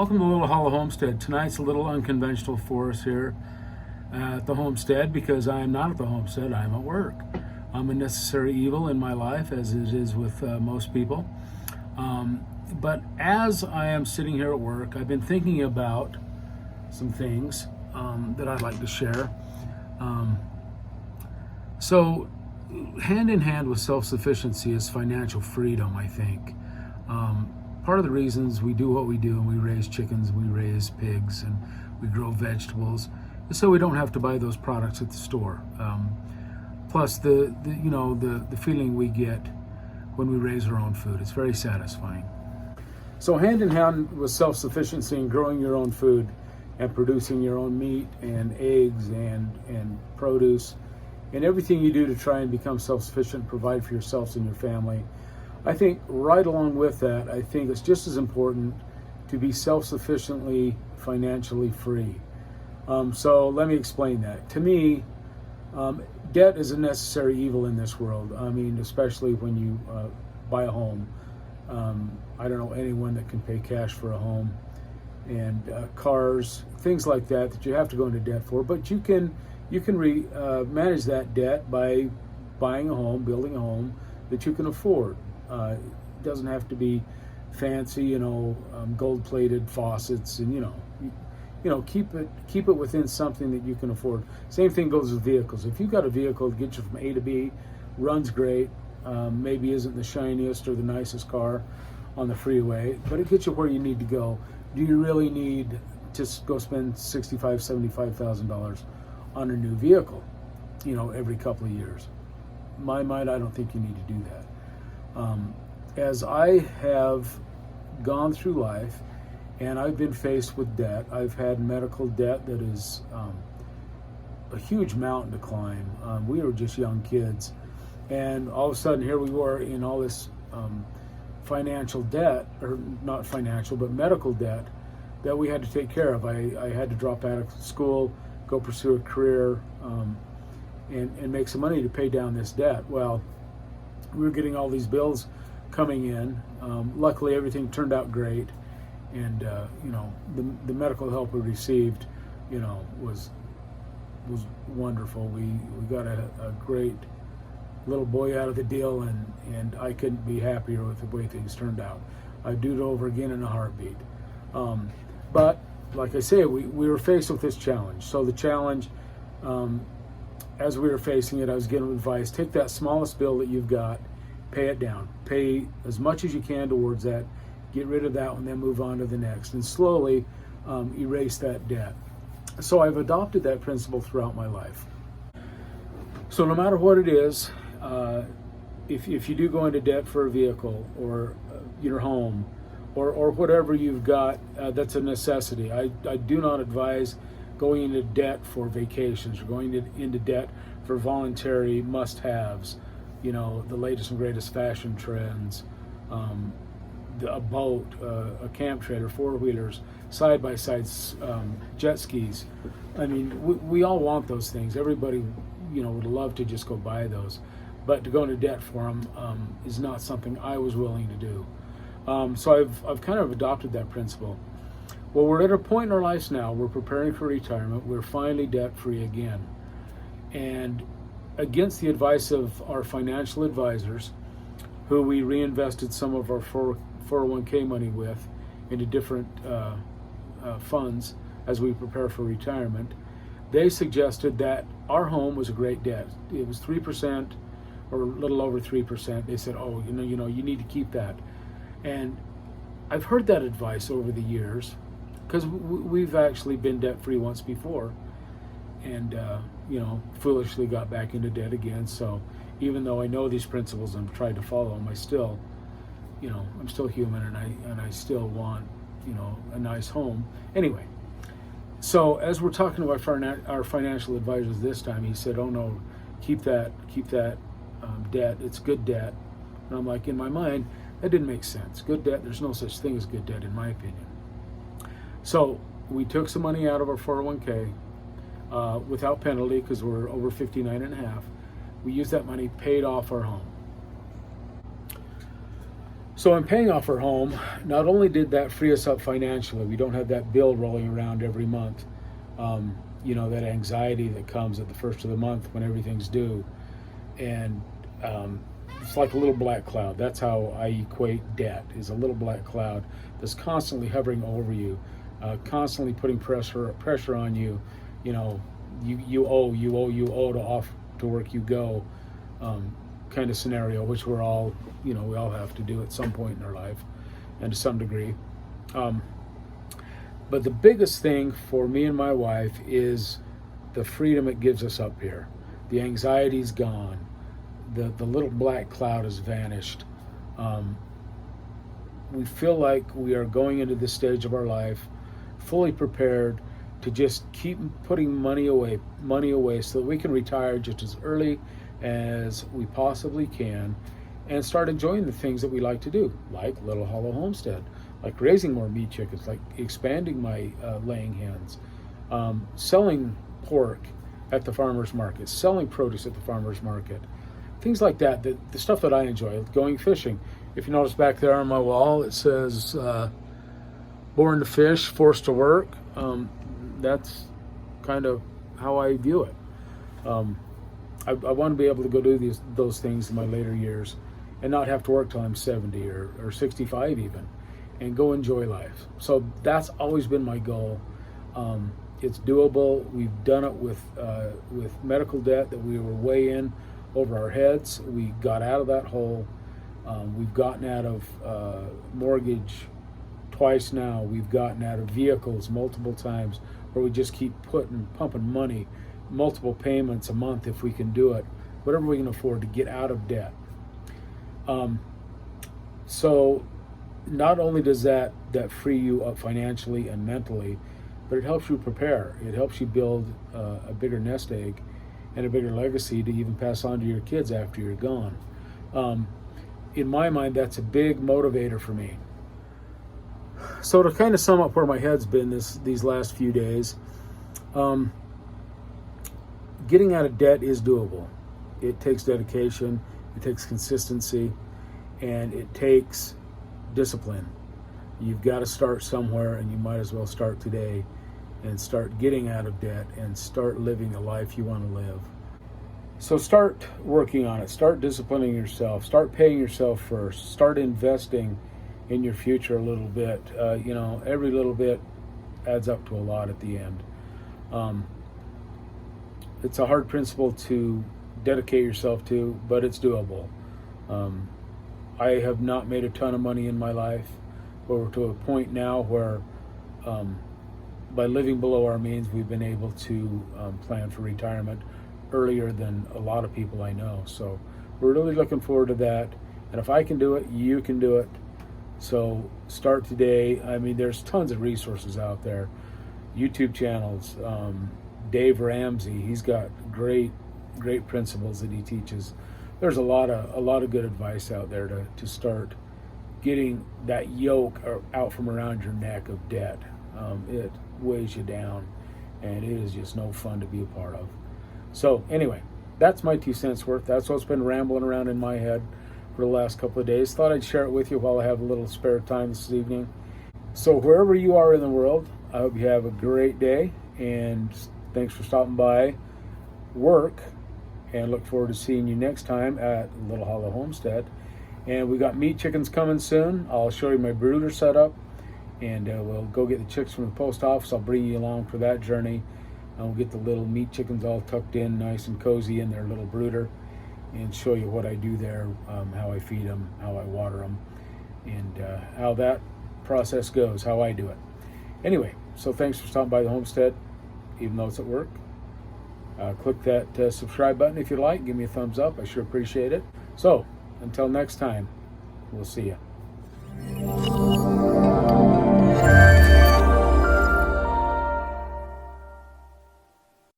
Welcome to Little Hollow Homestead. Tonight's a little unconventional for us here at the homestead because I am not at the homestead, I am at work. I'm a necessary evil in my life, as it is with most people. But as I am sitting here at work, I've been thinking about some things that I'd like to share. So, hand in hand with self-sufficiency is financial freedom, I think. Part of the reasons we do what we do, and we raise chickens, we raise pigs, and we grow vegetables, is so we don't have to buy those products at the store. Plus, the feeling we get when we raise our own food, it's very satisfying. So, hand in hand with self-sufficiency and growing your own food and producing your own meat and eggs and produce and everything you do to try and become self-sufficient, provide for yourselves and your family. I think right along with that, I think it's just as important to be self-sufficiently financially free. So let me explain that. To me, debt is a necessary evil in this world. I mean, especially when you buy a home. I don't know anyone that can pay cash for a home, and cars, things like that you have to go into debt for. But you can manage that debt by buying a home, building a home that you can afford. It doesn't have to be fancy, gold-plated faucets, and keep it within something that you can afford. Same thing goes with vehicles. If you've got a vehicle that gets you from A to B, runs great, maybe isn't the shiniest or the nicest car on the freeway, but it gets you where you need to go. Do you really need to go spend $65,000, $75,000 on a new vehicle, every couple of years? In my mind, I don't think you need to do that. As I have gone through life and I've been faced with debt, I've had medical debt that is a huge mountain to climb. We were just young kids, and all of a sudden here we were in all this financial debt, or not financial, but medical debt that we had to take care of. I had to drop out of school, go pursue a career, and make some money to pay down this debt. Well, we were getting all these bills coming in. Luckily, everything turned out great, and the medical help we received, was wonderful. We got a great little boy out of the deal, and I couldn't be happier with the way things turned out. I'd do it over again in a heartbeat. But like I say, we were faced with this challenge. So the challenge, as we were facing it, I was given advice: take that smallest bill that you've got, pay it down. Pay as much as you can towards that, get rid of that one, then move on to the next, and slowly erase that debt. So I've adopted that principle throughout my life. So no matter what it is, if you do go into debt for a vehicle or your home or whatever you've got that's a necessity, I do not advise going into debt for vacations or going into debt for voluntary must-haves, the latest and greatest fashion trends, a boat, a camp trailer, four-wheelers, side-by-sides, jet skis. I mean, we all want those things. Everybody, would love to just go buy those. But to go into debt for them is not something I was willing to do. So I've kind of adopted that principle. Well, we're at a point in our lives now, we're preparing for retirement, we're finally debt-free again. And against the advice of our financial advisors, who we reinvested some of our 401k money with into different funds as we prepare for retirement, they suggested that our home was a great debt. It was 3% or a little over 3%. They said, oh, you need to keep that. And I've heard that advice over the years, because we've actually been debt-free once before, and foolishly got back into debt again. So even though I know these principles and tried to follow them, I still, I'm still human, and I still want, a nice home. Anyway, so as we're talking to our financial advisors this time, he said, "Oh no, keep that debt. It's good debt." And I'm like, in my mind, that didn't make sense. Good debt. There's no such thing as good debt, in my opinion. So we took some money out of our 401k without penalty, because we're over 59 and a half. We used that money, paid off our home. So in paying off our home, not only did that free us up financially, we don't have that bill rolling around every month. That anxiety that comes at the first of the month when everything's due. And it's like a little black cloud. That's how I equate debt, is a little black cloud that's constantly hovering over you, constantly putting pressure on you. You owe to off to work you go, kind of scenario, which we all have to do at some point in our life, and to some degree. But the biggest thing for me and my wife is the freedom it gives us up here. The anxiety's gone. The little black cloud has vanished. We feel like we are going into this stage of our life fully prepared to just keep putting money away so that we can retire just as early as we possibly can and start enjoying the things that we like to do, like Little Hollow Homestead, like raising more meat chickens, like expanding my laying hens, selling pork at the farmer's market, selling produce at the farmer's market, things like that, the stuff that I enjoy, going fishing. If you notice back there on my wall, it says, born to fish, forced to work. That's kind of how I view it. I want to be able to go do those things in my later years and not have to work till I'm 70 or 65 even, and go enjoy life. So that's always been my goal. It's doable. We've done it with medical debt that we were way in over our heads. We got out of that hole. We've gotten out of mortgage twice now. We've gotten out of vehicles multiple times, where we just keep pumping money, multiple payments a month if we can do it, whatever we can afford to get out of debt. So not only does that free you up financially and mentally, but it helps you prepare. It helps you build a bigger nest egg and a bigger legacy to even pass on to your kids after you're gone. In my mind, that's a big motivator for me. So to kind of sum up where my head's been these last few days, getting out of debt is doable. It takes dedication, it takes consistency, and it takes discipline. You've got to start somewhere, and you might as well start today and start getting out of debt and start living a life you want to live. So start working on it. Start disciplining yourself. Start paying yourself first. Start investing in your future a little bit. Every little bit adds up to a lot at the end. It's a hard principle to dedicate yourself to, but it's doable. I have not made a ton of money in my life, but we're to a point now where by living below our means, we've been able to plan for retirement earlier than a lot of people I know. So we're really looking forward to that. And if I can do it, you can do it. So start today. I mean, there's tons of resources out there. YouTube channels. Dave Ramsey, he's got great principles that he teaches. There's a lot of good advice out there to start getting that yoke out from around your neck of debt. It weighs you down, and it is just no fun to be a part of. So anyway, that's my 2 cents worth. That's what's been rambling around in my head for the last couple of days. Thought I'd share it with you while I have a little spare time this evening. So wherever you are in the world, I hope you have a great day, and thanks for stopping by work, and look forward to seeing you next time at Little Hollow Homestead. And we got meat chickens coming soon. I'll show you my brooder setup, and we'll go get the chicks from the post office. I'll bring you along for that journey, and we'll get the little meat chickens all tucked in nice and cozy in their little brooder, and show you what I do there, how I feed them, how I water them, and how that process goes, how I do it. Anyway, so thanks for stopping by the homestead, even though it's at work. Click that subscribe button if you like. Give me a thumbs up. I sure appreciate it. So until next time, we'll see you.